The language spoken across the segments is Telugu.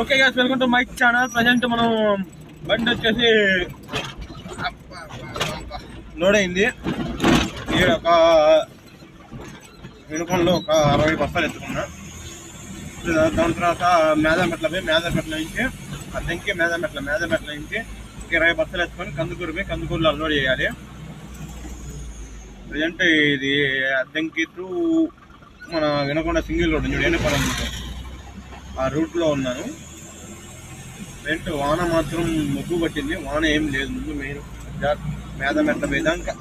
Okay guys, welcome to my channel. Present మనం బండి వచ్చేసి లోడ్ అయింది. ఇక్కడ ఒక వినుకొండలో ఒక 60 బస్తాలు ఎత్తుకున్నా. దాని తర్వాత మేదమెట్ల నుంచి అద్దెంకి మేదమెట్ల నుంచి 20 బస్తాలు ఎత్తుకొని కందుకూరులో అన్లోడ్ చేయాలి. ప్రజెంట్ ఇది అద్దెంకి టు మన వినుకొండ సింగిల్ రోడ్ ఏనుపాలెం ఆ రూట్లో ఉన్నాను. వెంట వాన మాత్రం మొగ్గు పట్టింది, వాన ఏం లేదు. ముందు మెయిన్ మేదమెట్ల పోయేదాకా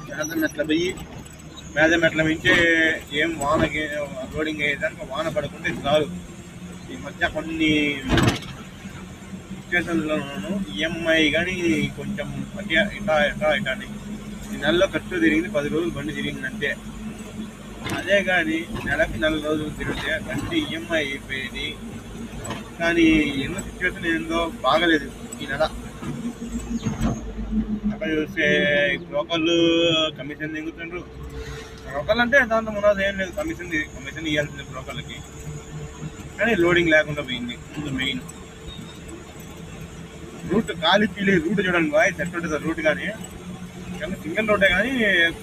మేదమెట్ల మించి ఏం వానకి లోడింగ్ అయ్యేదాకా వాన పడకుంటే చాలు. ఈ మధ్య కొన్ని సిచ్యువేషన్స్లోనూ ఈఎంఐ కానీ కొంచెం ఇటాని ఈ నెలలో ఖర్చు తిరిగింది, 10 రోజులు బండి తిరిగిందంటే. అదే కానీ నెలకి 4 రోజులు తిరిగితే బండి ఈఎంఐ అయిపోయేది. కానీ ఎన్నో సిచ్యువేషన్ ఏందో బాగలేదు ఈ నెల. అక్కడ చూస్తే బ్రోకర్లు కమిషన్ దిగుతుండ్రు. బ్రోకర్లు అంటే దాంట్లో మనది ఏం లేదు, కమిషన్ ఇవ్వాల్సింది బ్రోకర్లకి. కానీ లోడింగ్ లేకుండా పోయింది. ముందు మెయిన్ రూట్ ఖాళీ రూట్ చూడండి బాయ్, సెట్ ఉంటుంది రూట్. కానీ సింగిల్ రోడ్డే కానీ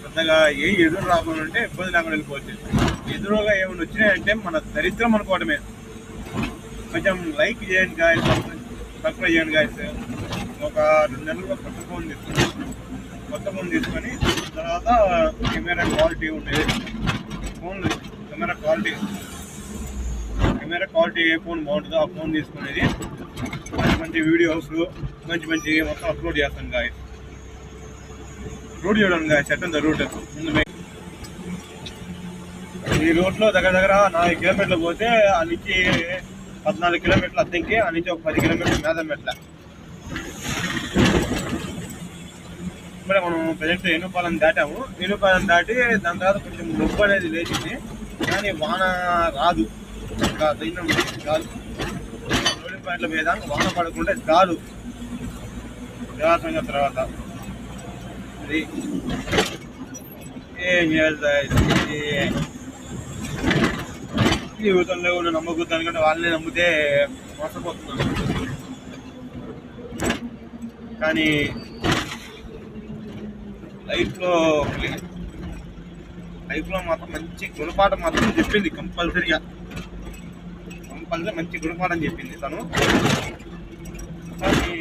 పెద్దగా ఎదురు రాకుండా ఉంటే ఇబ్బంది లేకుండా వెళ్ళిపోవచ్చు. ఎదురుగా ఏమైనా వచ్చినాయంటే మన దరిద్రం అనుకోవడమే. కొంచెం లైక్ చేయండి గాయస్, సబ్స్క్రైబ్ చేయండి గాయస్. ఒక 2 నెలలుగా కొత్త ఫోన్ తీసుకొని తర్వాత కెమెరా క్వాలిటీ ఉండేది. కెమెరా క్వాలిటీ ఏ ఫోన్ బాగుంటుందో ఆ ఫోన్ తీసుకునేది. మంచి వీడియోస్ మంచి మొత్తం అప్లోడ్ చేస్తాను గాయస్. రూట్ చూడండి గాయస్, సెట్ ఉంది రూట్. ముందు ఈ రూట్లో దగ్గర 4 కిలోమీటర్లు పోతే ఆ నుంచి 14 కిలోమీటర్లు అద్దెంకి, ఆ నుంచి ఒక 10 కిలోమీటర్లు మేదమెట్ల. ఇప్పుడే మనం ప్రజెంట్ ఏనుపాలెం దాటాము. ఏనుపాలెం దాటి దాని తర్వాత కొంచెం నొప్పి అనేది లేచింది. కానీ వాన రాదు, ఇంకా దైన్యం కాదు. లోడింగ్ పాయింట్ల మీద వాన పడకుండా చాలు. వివాసంగా తర్వాత అది ఏం చేయాలి జీవితంలో ఉన్న నమ్మకూడదు అనుకుంటే వాళ్ళని నమ్మితే మోసపోతున్నాను. కానీ లైఫ్లో మాత్రం మంచి గుణపాఠం మాత్రం చెప్పింది. కంపల్సరీగా మంచి గుణపాఠం చెప్పింది తను. కానీ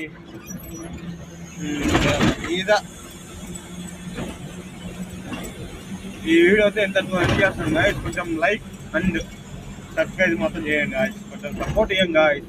ఈ వీడియో అయితే ఎంత చేస్తాను గాయస్. కొంచెం లైక్ అండ్ సబ్స్క్రైబ్ మాత్రం చేయండి గాయస్, కొంచెం సపోర్ట్ చేయండి గాయస్.